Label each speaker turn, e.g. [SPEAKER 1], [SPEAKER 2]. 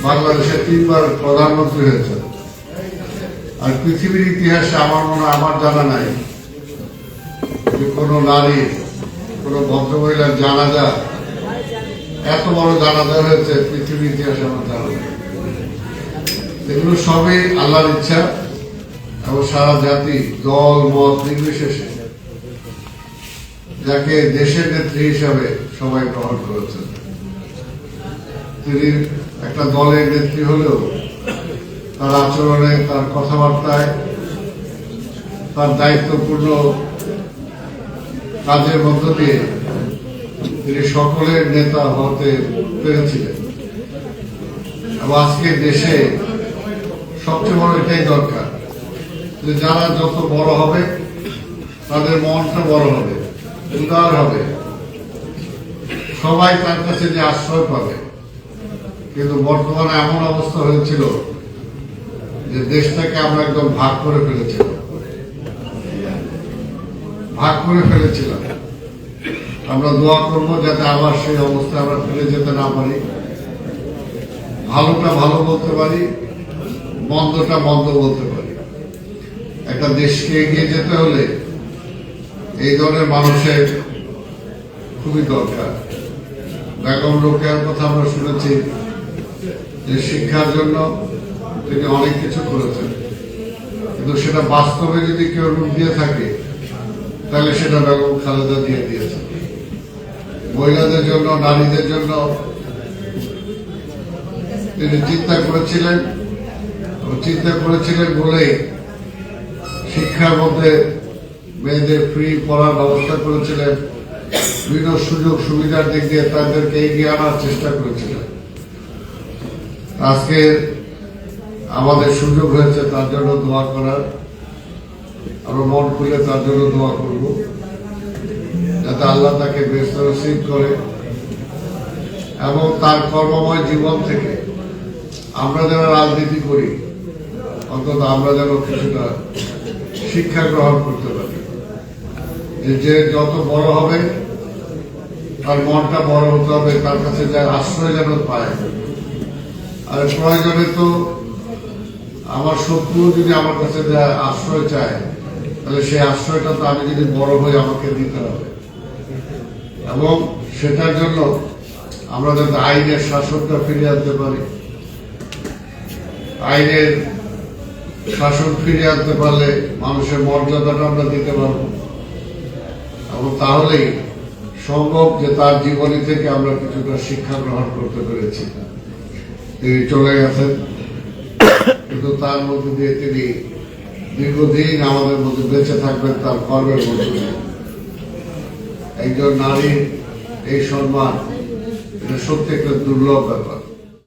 [SPEAKER 1] বাংলাদেশের 3 বার প্রধানমন্ত্রী হয়েছেন। আর পৃথিবীর ইতিহাসে আমার জানা নাই যে কোনো নারী, কোনো ভদ্রমহিলার জানাজা এত বড় জানাজা হয়েছে পৃথিবীর ইতিহাসে আমার জানা নেই। এগুলো সবই আল্লাহর ইচ্ছা এবং সারা জাতি দল মত নির্বিশেষে যাকে দেশের নেত্রী হিসাবে সবাই গ্রহণ করেছেন। তিনি একটা দলের নেত্রী হলেও তার আচরণে, তার কথাবার্তায়, তার দায়িত্বপূর্ণ কাজের মধ্য দিয়ে তিনি সকলের নেতা হতে পেরেছিলেন। এবং আজকে দেশে সবচেয়ে বড় এটাই দরকার যে যারা যত বড় হবে তাদের মনটা বড় হবে, উদার হবে, সবাই তার কাছে যে আশ্রয় পাবে। কিন্তু বর্তমানে এমন অবস্থা হয়েছিল যে দেশটাকে আমরা একদম ভাগ করে ফেলেছিলাম। আমরা দোয়া করবো যাতে আবার সেই অবস্থায় আমরা ফিরে যেতে না পারি, ভালোটা ভালো বলতে পারি, মন্দটা মন্দ বলতে পারি। একটা দেশকে এগিয়ে যেতে হলে এই ধরনের মানুষের খুবই দরকার। বেগম রোকেয়ার কথা আমরা শুনেছি যে শিক্ষার জন্য তিনি অনেক কিছু করেছেন, কিন্তু সেটা বাস্তবে যদি কেউ রূপ দিয়ে থাকে তাহলে সেটা বেগম খালেদা দিয়ে দিয়েছে। মহিলাদের জন্য, নারীদের জন্য তিনি চিন্তা করেছিলেন বলেই শিক্ষার মধ্যে মেয়েদের ফ্রি পড়ার ব্যবস্থা করেছিলেন, বিভিন্ন সুযোগ সুবিধার দিক দিয়ে তাদেরকে এগিয়ে আনার চেষ্টা করেছিলেন। আজকে আমাদের সুযোগ হয়েছে তার জন্য দোয়া করার। আমরা মন খুলে তার জন্য দোয়া করব যাতে আল্লাহ তাকে বেশ নসিব করে এবং তার কর্মময় জীবন থেকে আমরা যারা রাজনীতি করি অন্তত আমরা যেন কিছুটা শিক্ষা গ্রহণ করতে পারি। যে যত বড় হবে তার মনটা বড় হতে হবে, তার কাছে যার আশ্রয় যেন পায়। আর প্রয়োজনে তো আমার শত্রু যদি আমার কাছে আশ্রয় চায় তাহলে সেই আশ্রয়টা তো আমি যদি বড় হই আমাকে দিতে হবে। এবং সেটার জন্য আমরা যাতে আইনের শাসনটা ফিরিয়ে আনতে পারি, আইনের শাসন ফিরিয়ে আনতে পারলে মানুষের মর্যাদাটা আমরা দিতে পারব। এবং তাহলেই সম্ভব যে তার জীবনী থেকে আমরা কিছুটা শিক্ষা গ্রহণ করতে পেরেছি। তিনি চলে গেছেন, কিন্তু তার মধ্যে দিয়ে তিনি দীর্ঘদিন আমাদের মধ্যে বেঁচে থাকবেন তার কর্মের মধ্যে। একজন নারীর এই সম্মান এটা সত্যি একটা দুর্লভ ব্যাপার।